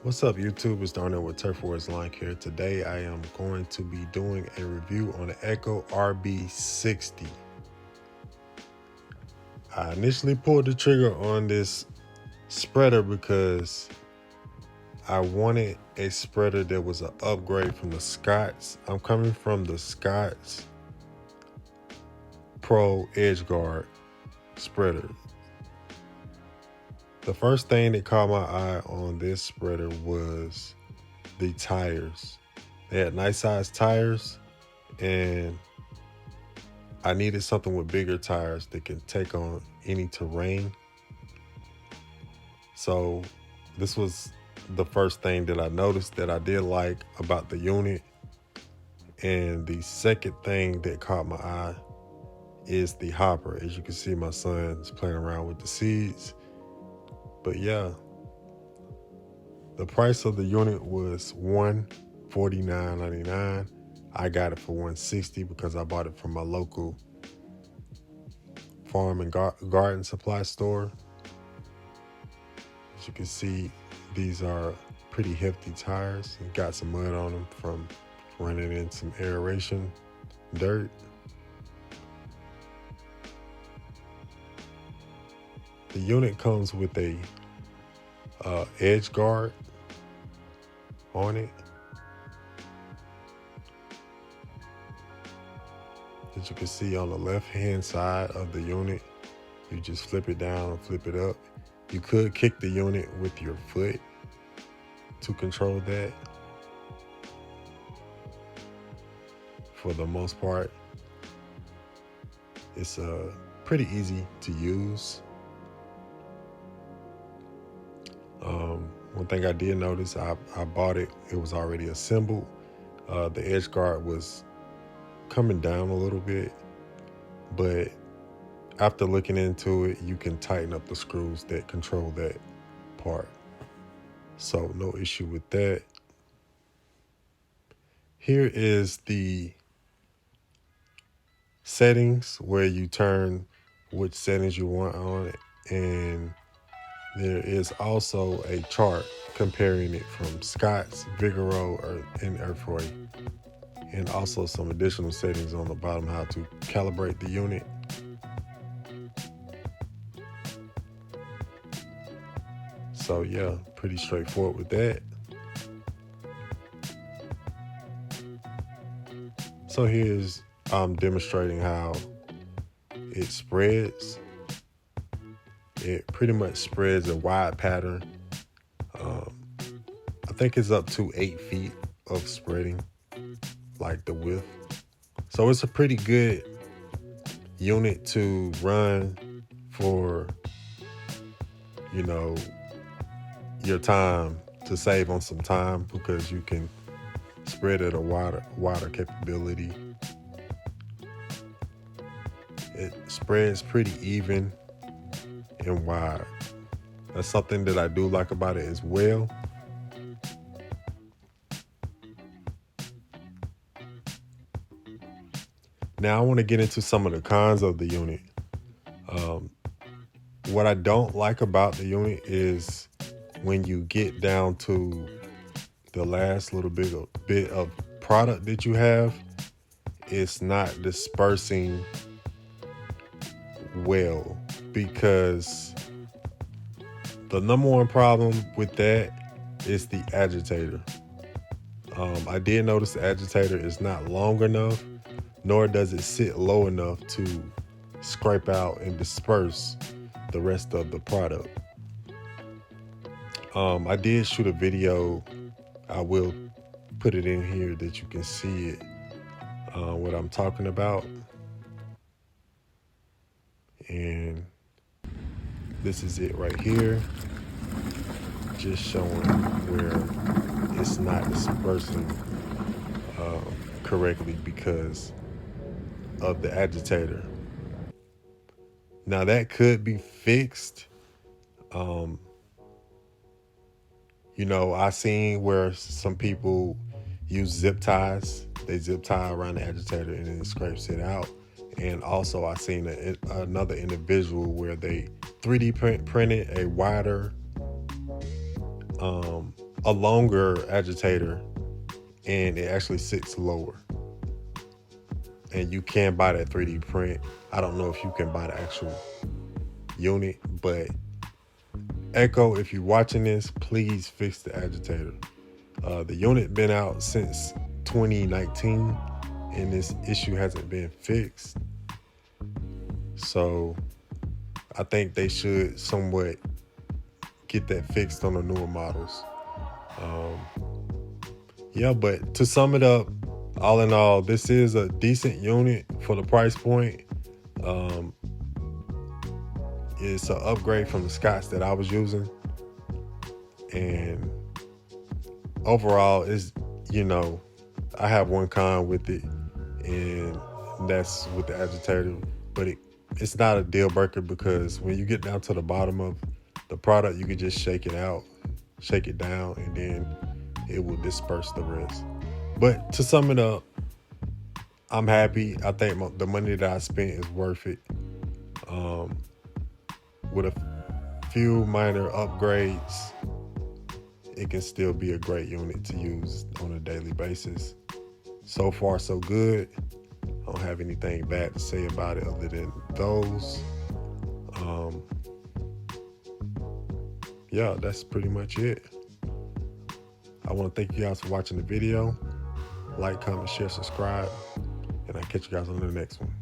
What's up, YouTube? It's Darnell with Turf Wars Line here. Today I am going to be doing a review on the Echo RB-60. I initially pulled the trigger on this spreader because I wanted a spreader that was an upgrade from the Scott's. I'm coming from the Scott's Pro Edge Guard spreader. The first thing that caught my eye on this spreader was the tires. They had nice sized tires, and I needed something with bigger tires that can take on any terrain. So this was the first thing that I noticed that I did like about the unit. And the second thing that caught my eye is the hopper. As you can see, my son's playing around with the seeds. But yeah, the price of the unit was $149.99. I got it for $160 because I bought it from my local farm and garden supply store. As you can see, these are pretty hefty tires. It got some mud on them from running in some aeration dirt. The unit comes with a edge guard on it. As you can see on the left hand side of the unit, you just flip it down and flip it up. You could kick the unit with your foot to control that. For the most part, it's pretty easy to use. One thing I did notice, I bought it, it was already assembled. The edge guard was coming down a little bit, but after looking into it, you can tighten up the screws that control that part. So no issue with that. Here is the settings where you turn which settings you want on it, and there is also a chart comparing it from Scott's, Vigoro, and Earthway, and also some additional settings on the bottom how to calibrate the unit. So yeah, pretty straightforward with that. So here's demonstrating how it spreads. It pretty much spreads a wide pattern. I think it's up to 8 feet of spreading, like the width. So it's a pretty good unit to run for, your time, to save on some time, because you can spread at a wider capability. It spreads pretty even and wide. That's something that I do like about it as well. Now I want to get into some of the cons of the unit. What I don't like about the unit is when you get down to the last little bit of product that you have, it's not dispersing well, because the number one problem with that is the agitator. I did notice the agitator is not long enough, nor does it sit low enough to scrape out and disperse the rest of the product. I did shoot a video. I will put it in here that you can see it, what I'm talking about. And this is it right here, just showing where it's not dispersing correctly because of the agitator. Now that could be fixed. I seen where some people use zip ties. They zip tie around the agitator and then it scrapes it out. And also I seen another individual where they 3D printed a wider a longer agitator, and it actually sits lower. And you can buy that 3D print. I don't know if you can buy the actual unit, but Echo, if you're watching this, please fix the agitator. The unit been out since 2019, and this issue hasn't been fixed. So I think they should somewhat get that fixed on the newer models. Yeah, but to sum it up, all in all, this is a decent unit for the price point. It's an upgrade from the Scots that I was using, and overall is, I have one con with it, and that's with the agitator, but it's not a deal breaker, because when you get down to the bottom of the product, you can just shake it out, shake it down, and then it will disperse the rest. But to sum it up, I'm happy. I think the money that I spent is worth it. With a few minor upgrades, it can still be a great unit to use on a daily basis. So far, so good. I don't have anything bad to say about it other than those. Yeah, that's pretty much it. I want to thank you guys for watching the video. Like, comment, share, subscribe, and I'll catch you guys on the next one.